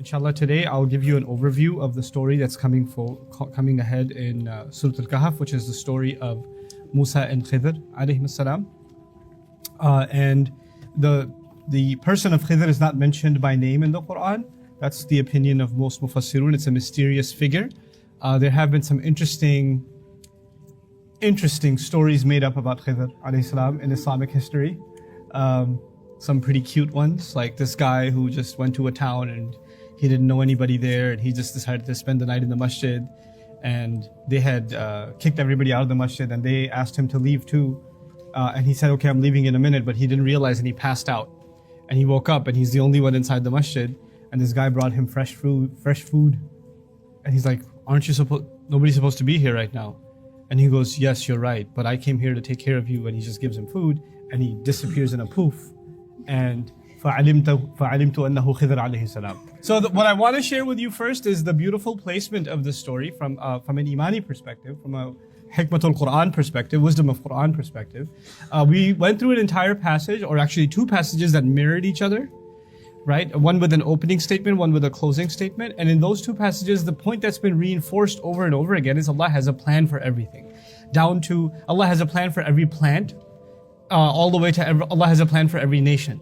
Inshallah, today I'll give you an overview of the story that's coming ahead in Surah Al-Kahf, which is the story of Musa and Khidr alayhim salam. And the person of Khidr is not mentioned by name in the Quran. That's the opinion of most Mufassirun. It's a mysterious figure. There have been some interesting stories made up about Khidr alayhi salam in Islamic history. Some pretty cute ones, like this guy who just went to a town and he didn't know anybody there, and he just decided to spend the night in the masjid, and they had kicked everybody out of the masjid, and they asked him to leave too, and he said, okay, I'm leaving in a minute, but he didn't realize, and he passed out, and he woke up and he's the only one inside the masjid, and this guy brought him fresh food, and he's like, nobody's supposed to be here right now. And he goes, yes, you're right, but I came here to take care of you. And he just gives him food, and he disappears in a poof. And فَعَلِمْتُ أَنَّهُ خِضْرَ عَلَيْهِ السَّلَامُ. So what I want to share with you first is the beautiful placement of the story from an Imani perspective, from a Hikmatul Quran perspective, wisdom of Quran perspective. We went through an entire passage, or actually two passages that mirrored each other, right? One with an opening statement, one with a closing statement. And in those two passages, the point that's been reinforced over and over again is Allah has a plan for everything. Down to Allah has a plan for every plant, all the way to Allah has a plan for every nation,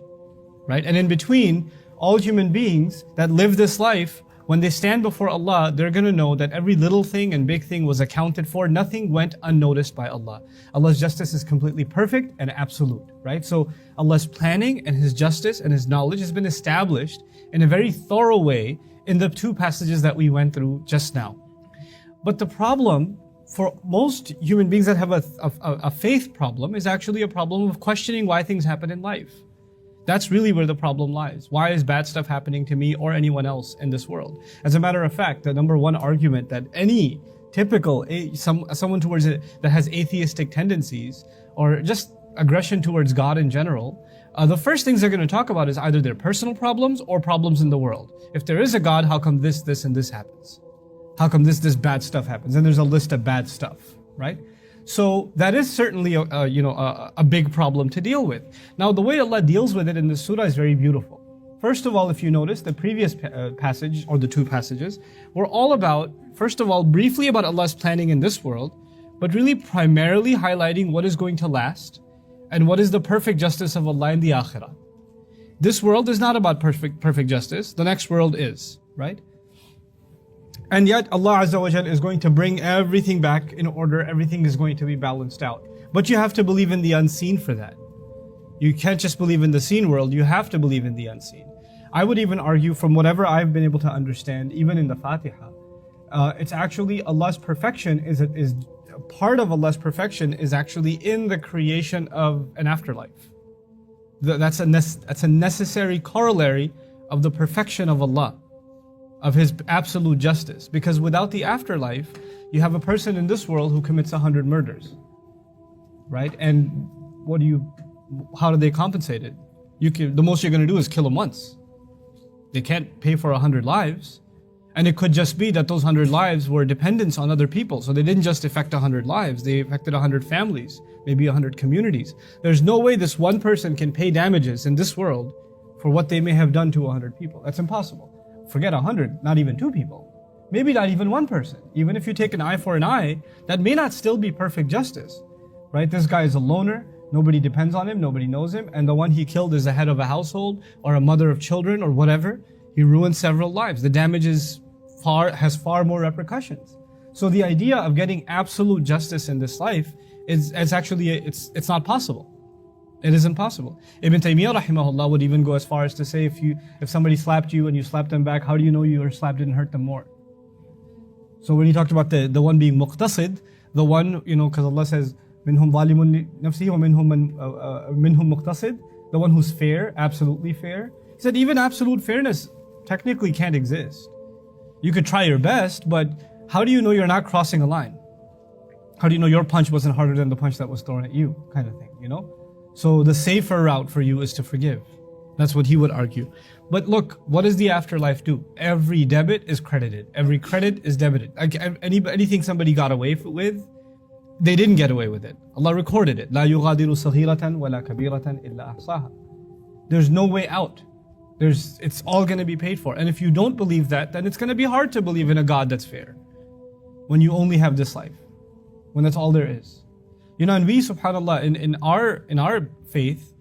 right? And in between, all human beings that live this life, when they stand before Allah, they're going to know that every little thing and big thing was accounted for. Nothing went unnoticed by Allah. Allah's justice is completely perfect and absolute, right? So Allah's planning and His justice and His knowledge has been established in a very thorough way in the two passages that we went through just now. But the problem for most human beings that have a faith problem is actually a problem of questioning why things happen in life. That's really where the problem lies. Why is bad stuff happening to me or anyone else in this world? As a matter of fact, the number one argument that any typical, someone towards it that has atheistic tendencies or just aggression towards God in general, the first things they're going to talk about is either their personal problems or problems in the world. If there is a God, how come this, and this happens? How come this bad stuff happens? And there's a list of bad stuff, right? So that is certainly a big problem to deal with. Now, the way Allah deals with it in this surah is very beautiful. First of all, if you notice, the previous passage, or the two passages, were all about, first of all, briefly about Allah's planning in this world, but really primarily highlighting what is going to last and what is the perfect justice of Allah in the akhirah. This world is not about perfect justice. The next world is, right? And yet Allah Azza wa Jal is going to bring everything back in order. Everything is going to be balanced out. But you have to believe in the unseen for that. You can't just believe in the seen world. You have to believe in the unseen. I would even argue, from whatever I've been able to understand, even in the Fatiha, it's actually Allah's perfection is part of Allah's perfection is actually in the creation of an afterlife. That's a necessary corollary of the perfection of Allah, of His absolute justice. Because without the afterlife, you have a person in this world who commits 100 murders, right? And how do they compensate it? The most you're going to do is kill them once. They can't pay for 100 lives. And it could just be that those 100 lives were dependence on other people. So they didn't just affect 100 lives, they affected 100 families, maybe 100 communities. There's no way this one person can pay damages in this world for what they may have done to 100 people. That's impossible. Forget 100, not even 2 people. Maybe not even one person. Even if you take an eye for an eye, that may not still be perfect justice, right? This guy is a loner, nobody depends on him, nobody knows him, and the one he killed is the head of a household or a mother of children or whatever. He ruined several lives. The damage has far more repercussions. So the idea of getting absolute justice in this life is actually, it's not possible. It is impossible. Ibn Taymiyyah rahimahullah would even go as far as to say, if somebody slapped you and you slapped them back, how do you know your slap didn't hurt them more? So when he talked about the one being muqtasid, the one, because Allah says, minhum zalimun nafsihi wa minhum muqtasid, the one who's fair, absolutely fair. He said even absolute fairness technically can't exist. You could try your best, but how do you know you're not crossing a line? How do you know your punch wasn't harder than the punch that was thrown at you, kind of thing, So the safer route for you is to forgive. That's what he would argue. But look, what does the afterlife do? Every debit is credited. Every credit is debited. Anything somebody got away with, they didn't get away with it. Allah recorded it. لا يغادر صغيرة ولا كبيرة إلا أحصاها. There's no way out. It's all going to be paid for. And if you don't believe that, then it's going to be hard to believe in a God that's fair. When you only have this life. When that's all there is. And we, subhanAllah, in our faith,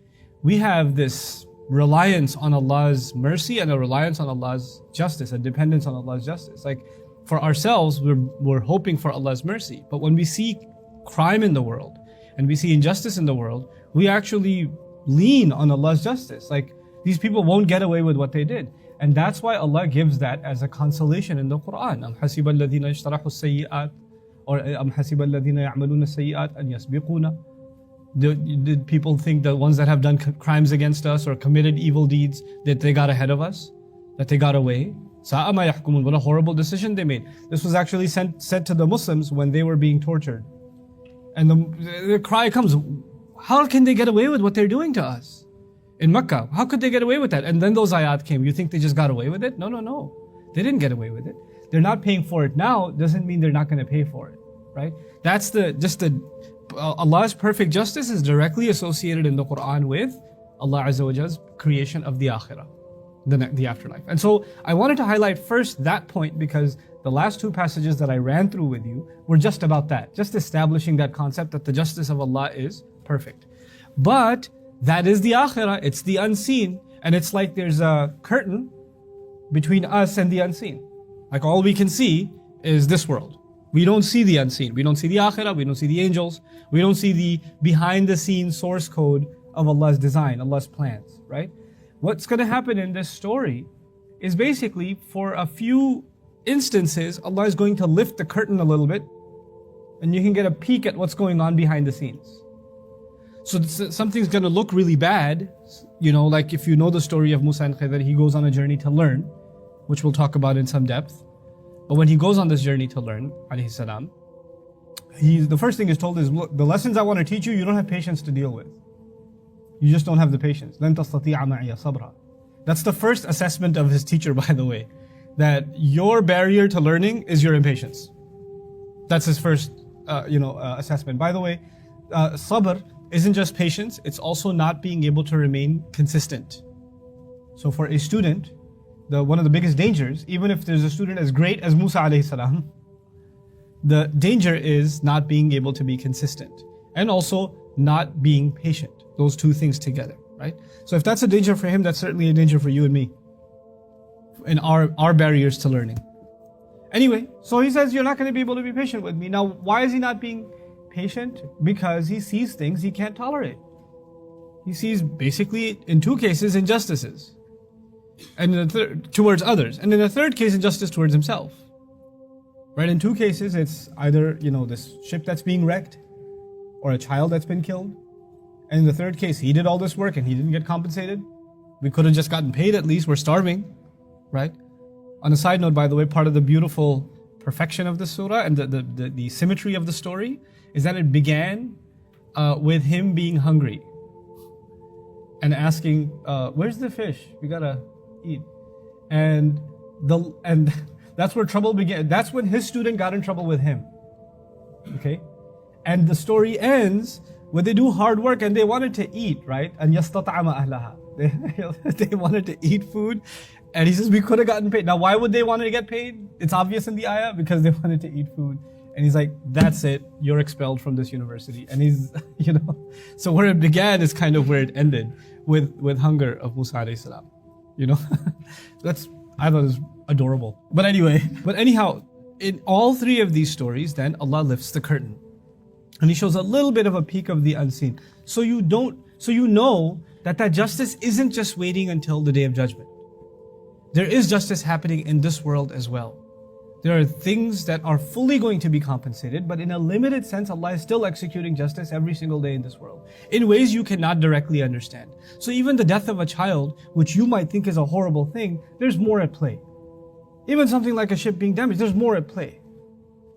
we have this reliance on Allah's mercy and a reliance on Allah's justice, a dependence on Allah's justice. Like for ourselves, we're hoping for Allah's mercy. But when we see crime in the world and we see injustice in the world, we actually lean on Allah's justice. Like these people won't get away with what they did. And that's why Allah gives that as a consolation in the Quran. أَمْ حَسِبَ الَّذِينَ اجْتَرَحُوا السَّيِّئَاتِ or أَمْ حَسِبَ الَّذِينَ يَعْمَلُونَ السَّيِّئَاتِ أَنْ يَسْبِقُونَ. Did people think the ones that have done crimes against us or committed evil deeds, that they got ahead of us? That they got away? سَاءَ مَا يَحْكُمُونَ. What a horrible decision they made. This was actually said to the Muslims when they were being tortured. And the cry comes, how can they get away with what they're doing to us? In Mecca, how could they get away with that? And then those ayat came. You think they just got away with it? No. They didn't get away with it. They're not paying for it now, doesn't mean they're not going to pay for it, right? That's Allah's perfect justice is directly associated in the Quran with Allah Azza wa Jall's creation of the akhirah, the afterlife. And so I wanted to highlight first that point because the last two passages that I ran through with you were just about that, just establishing that concept that the justice of Allah is perfect. But that is the akhirah, it's the unseen. And it's like there's a curtain between us and the unseen. Like all we can see is this world. We don't see the unseen. We don't see the akhirah, we don't see the angels. We don't see the behind the scenes source code of Allah's design, Allah's plans, right? What's going to happen in this story is basically for a few instances, Allah is going to lift the curtain a little bit and you can get a peek at what's going on behind the scenes. So something's going to look really bad, like if you know the story of Musa and Khidr, he goes on a journey to learn, which we'll talk about in some depth. But when he goes on this journey to learn, alayhi salam, the first thing he's told is, look, the lessons I want to teach you, you don't have patience to deal with. You just don't have the patience. لَن تَسْتَطِيعَ مَعِيَ صَبْرًا. That's the first assessment of his teacher, by the way, that your barrier to learning is your impatience. That's his first, assessment. By the way, sabr isn't just patience, it's also not being able to remain consistent. So for a student, one of the biggest dangers, even if there's a student as great as Musa alayhi salam, the danger is not being able to be consistent and also not being patient. Those two things together, right? So if that's a danger for him, that's certainly a danger for you and me in our barriers to learning. Anyway, so he says, you're not going to be able to be patient with me. Now, why is he not being patient? Because he sees things he can't tolerate. He sees basically, in two cases, injustices, and in the third, towards others, and in the third case, injustice towards himself. Right? In two cases, it's either this ship that's being wrecked, or a child that's been killed, and in the third case, he did all this work and he didn't get compensated. We could have just gotten paid at least. We're starving, right? On a side note, by the way, part of the beautiful perfection of the surah and the symmetry of the story is that it began with him being hungry and asking, where's the fish? We gotta eat. And that's where trouble began. That's when his student got in trouble with him. Okay? And the story ends when they do hard work and they wanted to eat, right? And يَسْتَطْعَمَ أَهْلَهَا. They wanted to eat food. And he says, we could have gotten paid. Now, why would they want to get paid? It's obvious in the ayah, because they wanted to eat food. And he's like, that's it, you're expelled from this university. And he's, so where it began is kind of where it ended, with hunger of Musa alayhi salam. I thought it was adorable. But anyhow, in all three of these stories, then Allah lifts the curtain. And he shows a little bit of a peek of the unseen. So you know that justice isn't just waiting until the day of judgment. There is justice happening in this world as well. There are things that are fully going to be compensated, but in a limited sense, Allah is still executing justice every single day in this world, in ways you cannot directly understand. So even the death of a child, which you might think is a horrible thing, there's more at play. Even something like a ship being damaged, there's more at play.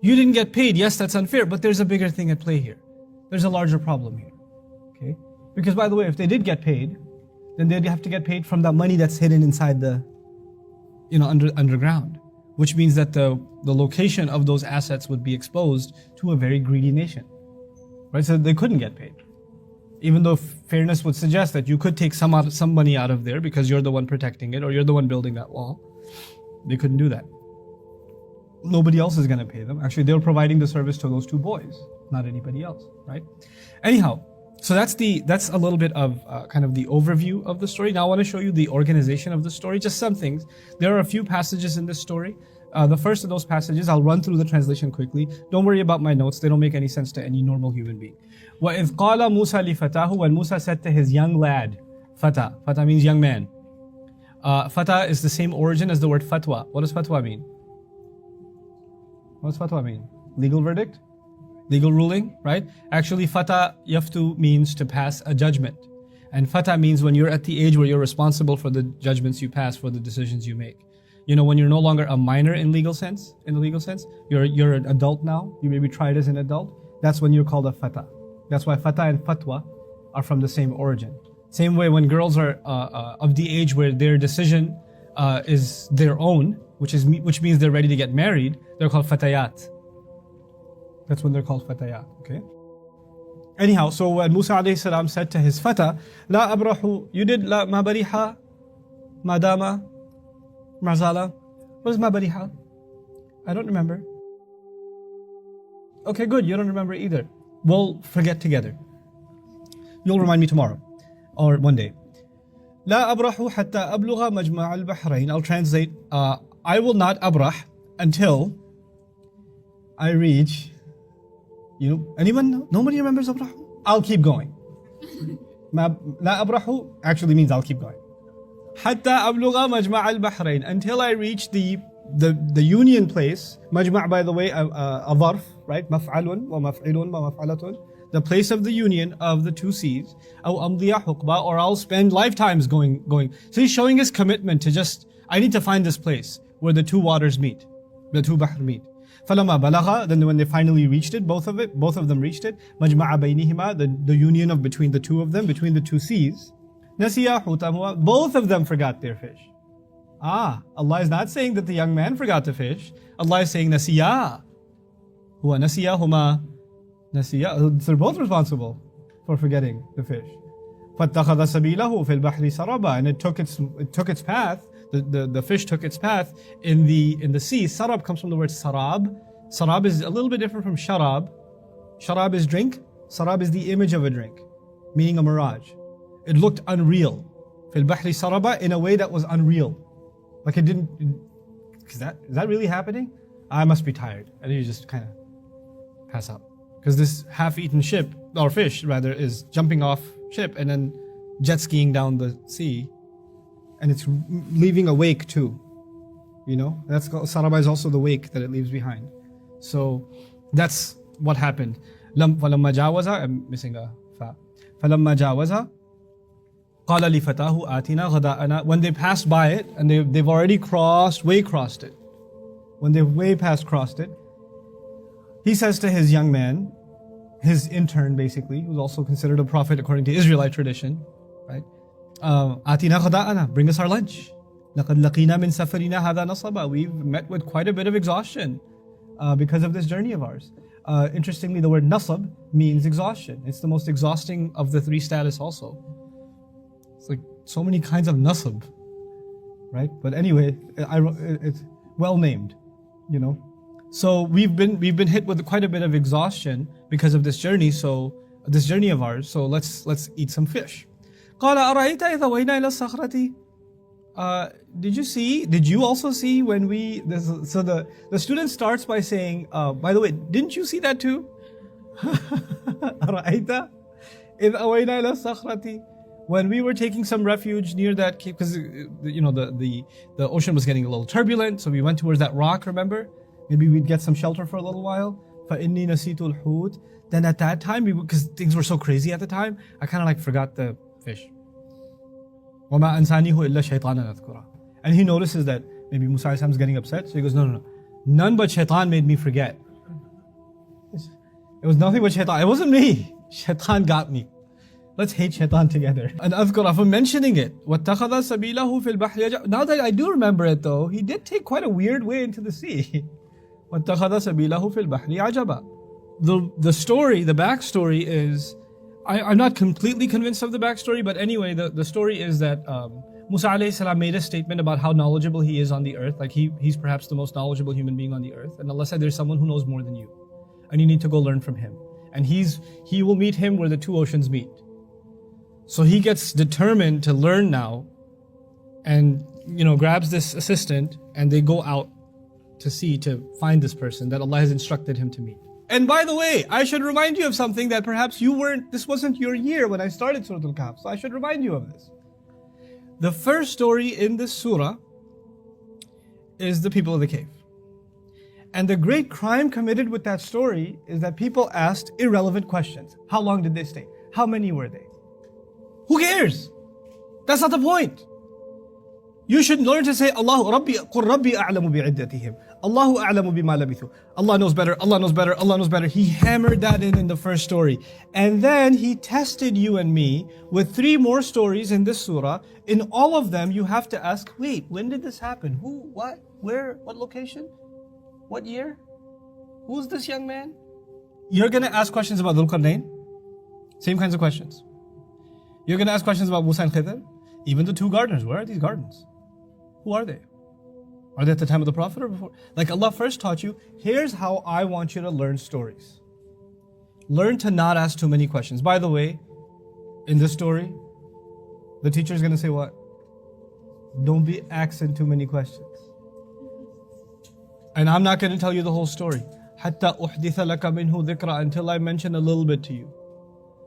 You didn't get paid, yes, that's unfair, but there's a bigger thing at play here. There's a larger problem here. Okay? Because by the way, if they did get paid, then they'd have to get paid from the money that's hidden inside the underground, which means that the location of those assets would be exposed to a very greedy nation, right? So they couldn't get paid. Even though fairness would suggest that you could take some money out of there because you're the one protecting it or you're the one building that wall. They couldn't do that. Nobody else is going to pay them. Actually, they were providing the service to those two boys, not anybody else, right? Anyhow, so that's a little bit of kind of the overview of the story. Now I want to show you the organization of the story, just some things. There are a few passages in this story. The first of those passages, I'll run through the translation quickly. Don't worry about my notes. They don't make any sense to any normal human being. وَإِذْ قَالَ مُوسَى لِفَتَاهُ, when Musa said to his young lad, Fata. Fata means young man. Fata is the same origin as the word fatwa. What does fatwa mean? What does fatwa mean? Legal verdict? Legal ruling, right? Actually, fata yaftu means to pass a judgment. And fata means when you're at the age where you're responsible for the judgments you pass, for the decisions you make. You know, when you're no longer a minor in the legal sense, you're an adult now, you may be tried as an adult, that's when you're called a fata. That's why fata and fatwa are from the same origin. Same way when girls are of the age where their decision is their own, which means they're ready to get married, they're called fatayat. That's when they're called fatayat, okay? Anyhow, so when Musa alayhi salam said to his fata, La abrahu, you did la ma bariha, madama, marzala. What is ma bariha? I don't remember. Okay, good, you don't remember either. We'll forget together. You'll remind me tomorrow, or one day. La abrahu hatta abluga majma' al-bahrain. I'll translate, I will not abrah until I reach, you know, anyone? Nobody remembers abrahu? I'll keep going. La abrahu actually means I'll keep going. Hatta abluga majma' al-bahrain, until I reach the union place. Majma', by the way, a dharf, right? Maf'alun wa maf'ilun wa maf'alatun. The place of the union of the two seas. Aw amdiya hukba, or I'll spend lifetimes going. So he's showing his commitment to just, I need to find this place where the two waters meet, the two bahr meet. فَلَمَا بَلَغَ, then when they finally reached it, both of them reached it, مَجْمَعَ بَيْنِهِمَا, the union of between the two of them, between the two seas. نَسِيَا حُوتَهُمَا, both of them forgot their fish. Allah is not saying that the young man forgot to fish. Allah is saying نَسِيَا. هُوَ نَسِيَهُمَا. نَسِيَا, they're both responsible for forgetting the fish. فَاتَّخَذَ سَبِيلَهُ فِي الْبَحْرِ سَرَبًا, and it took its path. The fish took its path in the sea. Sarab comes from the word sarab. Sarab is a little bit different from sharab. Sharab is drink. Sarab is the image of a drink, meaning a mirage. It looked unreal. Fil bahri saraba, in a way that was unreal. Like it didn't. Is that really happening? I must be tired. And you just kind of pass out. Because this half-eaten ship, or fish rather, is jumping off ship and then jet skiing down the sea. And it's leaving a wake too, you know. That's called, saraba is also the wake that it leaves behind. So that's what happened. فَلَمَّا جَاوَزَا, I'm missing a fa. فَلَمَّا جَاوَزَا قَالَ لِفَتَاهُ آتِنَا غَدَاءَنَا, when they passed by it and they've already crossed it. When they've crossed it, he says to his young man, his intern basically, who's also considered a prophet according to Israelite tradition, right? Atina ghada'ana, bring us our lunch. لَقَدْ لَقِينَا مِنْ سَفَرِنَا هَذَا نَصَبًا, we've met with quite a bit of exhaustion because of this journey of ours. Interestingly, the word nasab means exhaustion. It's the most exhausting of the three status also. It's like so many kinds of nasab, right? But anyway, it's well named, you know. So we've been hit with quite a bit of exhaustion because of this journey. So this journey of ours. So let's eat some fish. قال أرأيت إذا وينا إلى الصخرة. Did you also see when so the student starts by saying, by the way, didn't you see that too? أرأيت إذا وينا إلى الصخرة, when we were taking some refuge near that cave, because you know the ocean was getting a little turbulent, so we went towards that rock, remember? Maybe we'd get some shelter for a little while. فإني نسيت الحوت. Then at that time, because things were so crazy at the time, I kind of like forgot the fish. وَمَا أَنْسَانِهُ إِلَّا شَيْطَانًا أَذْكُرَهُ. And he notices that maybe Musa is getting upset, so he goes, no. None but shaitan made me forget. It was nothing but shaitan. It wasn't me. Shaitan got me. Let's hate shaitan together. And أذكر, for mentioning it. وَاتَّخَذَ سَبِيلَهُ فِي الْبَحْرِ. Now that I do remember it though, he did take quite a weird way into the sea. وَاتَّخَذَ سَبِيلَهُ فِي الْبَحْرِ عَجَبًا. The story, the backstory is, I'm not completely convinced of the backstory, but anyway, the story is that Musa alayhi salam made a statement about how knowledgeable he is on the earth. Like he's perhaps the most knowledgeable human being on the earth. And Allah said, there's someone who knows more than you. And you need to go learn from him. And he will meet him where the two oceans meet. So he gets determined to learn now and, grabs this assistant and they go out to sea to find this person that Allah has instructed him to meet. And by the way, I should remind you of something that perhaps this wasn't your year when I started Surah Al-Kahf. So I should remind you of this. The first story in this surah is the people of the cave. And the great crime committed with that story is that people asked irrelevant questions. How long did they stay? How many were they? Who cares? That's not the point. You should learn to say, Allahu Rabbi, Qur Rabbi a'lamu bi'iddatihim. Allahu a'lamu bima labithu. Allah knows better, Allah knows better, Allah knows better. He hammered that in the first story. And then he tested you and me with 3 more stories in this surah. In all of them, you have to ask, wait, when did this happen? Who, what, where, what location? What year? Who's this young man? You're going to ask questions about Dhul Qarnayn. Same kinds of questions. You're going to ask questions about Musa and Khidr. Even the 2 gardeners. Where are these gardens? Who are they? Are they at the time of the Prophet or before? Like Allah first taught you, here's how I want you to learn stories. Learn to not ask too many questions. By the way, in this story, the teacher is going to say what? Don't be asking too many questions. And I'm not going to tell you the whole story. حَتَّى أُحْدِثَ لَكَ مِنْهُ ذِكْرًا, until I mention a little bit to you.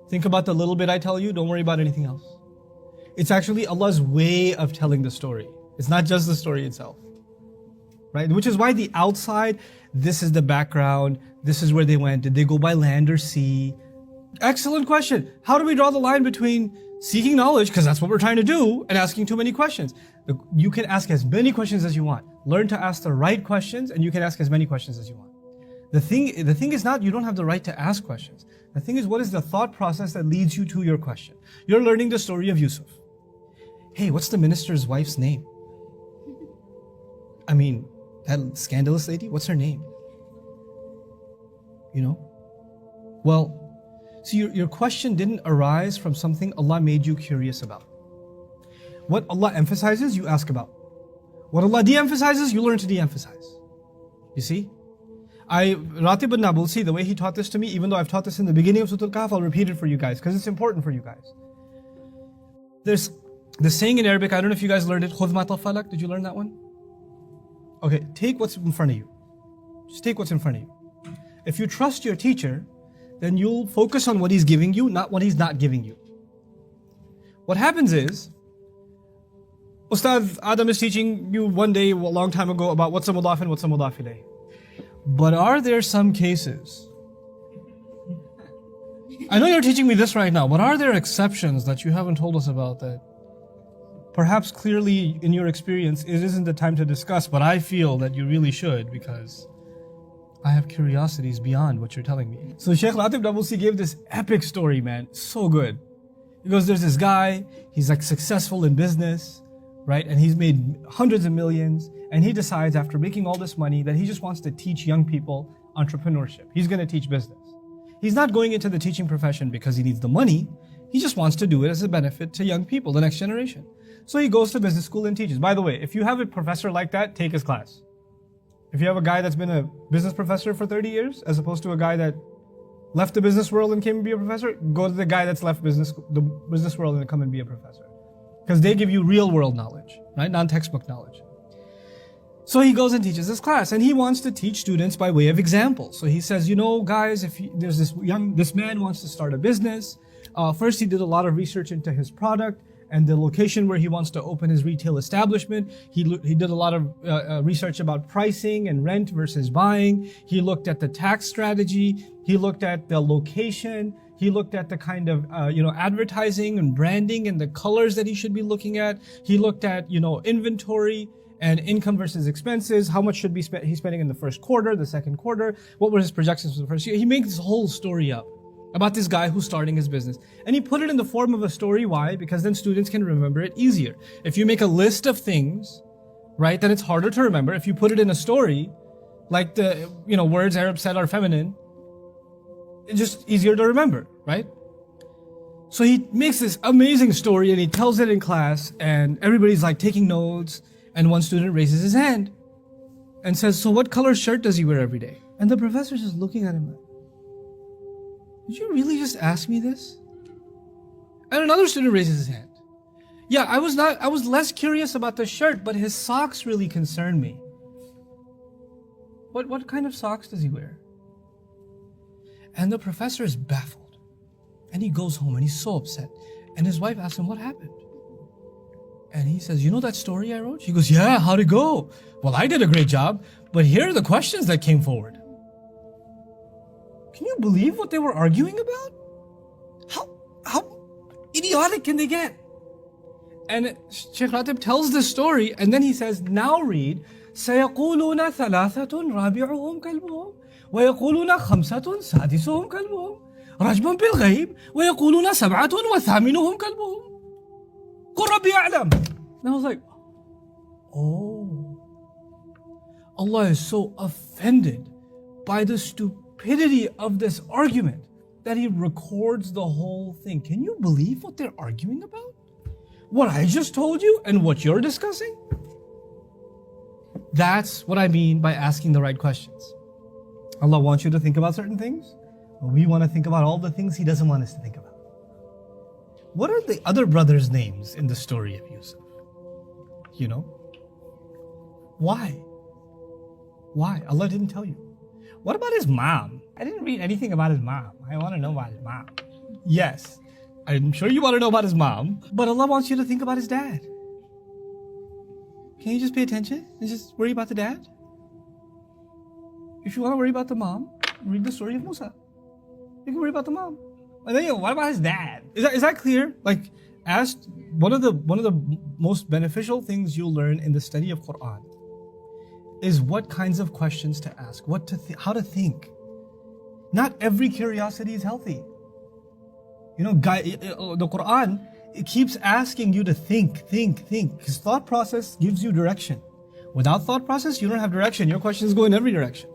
Think about the little bit I tell you, don't worry about anything else. It's actually Allah's way of telling the story. It's not just the story itself. Right? Which is why the outside, this is the background, this is where they went. Did they go by land or sea? Excellent question. How do we draw the line between seeking knowledge, because that's what we're trying to do, and asking too many questions? You can ask as many questions as you want. Learn to ask the right questions, and you can ask as many questions as you want. The thing is not, you don't have the right to ask questions. The thing is, what is the thought process that leads you to your question? You're learning the story of Yusuf. Hey, what's the minister's wife's name? I mean, that scandalous lady, what's her name? Well, see, your question didn't arise from something Allah made you curious about. What Allah emphasizes, you ask about. What Allah de-emphasizes, you learn to de-emphasize. You see? Ratib al-Nabulsi, the way he taught this to me, even though I've taught this in the beginning of Surah Al-Kahf, I'll repeat it for you guys, because it's important for you guys. There's the saying in Arabic, I don't know if you guys learned it, خُذْ مَا طَفَّلَكَ. Did you learn that one? Okay, take what's in front of you. Just take what's in front of you. If you trust your teacher, then you'll focus on what he's giving you, not what he's not giving you. What happens is, Ustadh Adam is teaching you one day, a long time ago, about what's a mudaf and what's a mudaf ilayh. But are there some cases, I know you're teaching me this right now, but are there exceptions that you haven't told us about that perhaps clearly in your experience it isn't the time to discuss, but I feel that you really should, because I have curiosities beyond what you're telling me. So Sheikh Ratib Nabulsi gave this epic story, man. So good. He goes, there's this guy, he's like successful in business, right? And he's made hundreds of millions. And he decides after making all this money that he just wants to teach young people entrepreneurship. He's going to teach business. He's not going into the teaching profession because he needs the money. He just wants to do it as a benefit to young people, the next generation. So he goes to business school and teaches. By the way, if you have a professor like that, take his class. If you have a guy that's been a business professor for 30 years, as opposed to a guy that left the business world and came and be a professor, go to the guy that's left the business world and come and be a professor. Because they give you real world knowledge, right? Non-textbook knowledge. So he goes and teaches this class, and he wants to teach students by way of example. So he says, guys, there's this man wants to start a business. First, he did a lot of research into his product and the location where he wants to open his retail establishment. He did a lot of research about pricing and rent versus buying. He looked at the tax strategy. He looked at the location. He looked at the kind of, advertising and branding and the colors that he should be looking at. He looked at, inventory and income versus expenses. How much should he spending in the first quarter, the second quarter? What were his projections for the first year? He makes this whole story up about this guy who's starting his business. And he put it in the form of a story. Why? Because then students can remember it easier. If you make a list of things, right, then it's harder to remember. If you put it in a story, like the, words Arab said are feminine, it's just easier to remember, right? So he makes this amazing story and he tells it in class and everybody's like taking notes, and one student raises his hand and says, so what color shirt does he wear every day? And the professor's just looking at him like, did you really just ask me this? And another student raises his hand. Yeah, I was less curious about the shirt, but his socks really concerned me. What kind of socks does he wear? And the professor is baffled. And he goes home and he's so upset. And his wife asks him, what happened? And he says, you know that story I wrote? She goes, yeah, how'd it go? Well, I did a great job, but here are the questions that came forward. Can you believe what they were arguing about? How idiotic can they get? And Sheikh Ratib tells this story, and then he says, now read, سيقولون ثلاثة رابعهم كلبهم ويقولون خمسة سادسهم كلبهم رجما بالغيب ويقولون سبعة وثامنهم كلبهم قل ربي أعلم. And I was like, oh, Allah is so offended by the stupidity of this argument that He records the whole thing. Can you believe what they're arguing about? What I just told you and what you're discussing? That's what I mean by asking the right questions. Allah wants you to think about certain things, but we want to think about all the things He doesn't want us to think about. What are the other brothers' names in the story of Yusuf? You know? Why? Why? Allah didn't tell you. What about his mom? I didn't read anything about his mom. I want to know about his mom. Yes, I'm sure you want to know about his mom, but Allah wants you to think about his dad. Can you just pay attention and just worry about the dad? If you want to worry about the mom, read the story of Musa. You can worry about the mom. And then, what about his dad? Is that clear? Like, as one of the most beneficial things you'll learn in the study of Quran is what kinds of questions to ask, how to think. Not every curiosity is healthy. You know, the Quran, it keeps asking you to think. Because thought process gives you direction. Without thought process, you don't have direction. Your questions go in every direction.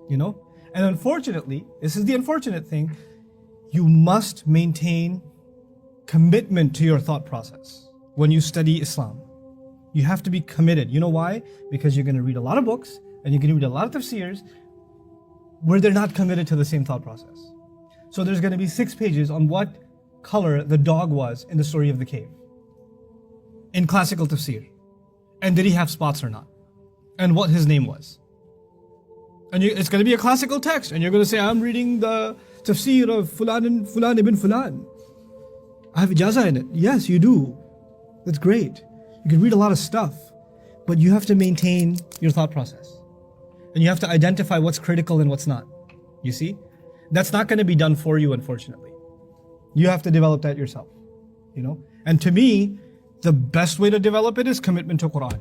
You know? And unfortunately, this is the unfortunate thing, you must maintain commitment to your thought process when you study Islam. You have to be committed. You know why? Because you're going to read a lot of books and you're going to read a lot of tafsirs where they're not committed to the same thought process. So there's going to be 6 pages on what color the dog was in the story of the cave in classical tafsir. And did he have spots or not? And what his name was. And it's going to be a classical text. And you're going to say, I'm reading the tafsir of Fulan ibn Fulan. I have ijazah in it. Yes, you do. That's great. You can read a lot of stuff. But you have to maintain your thought process. And you have to identify what's critical and what's not. You see? That's not going to be done for you, unfortunately. You have to develop that yourself. You know? And to me, the best way to develop it is commitment to Quran.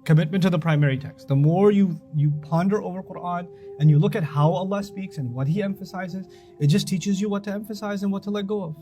Commitment to the primary text. The more you ponder over Quran and you look at how Allah speaks and what He emphasizes, it just teaches you what to emphasize and what to let go of.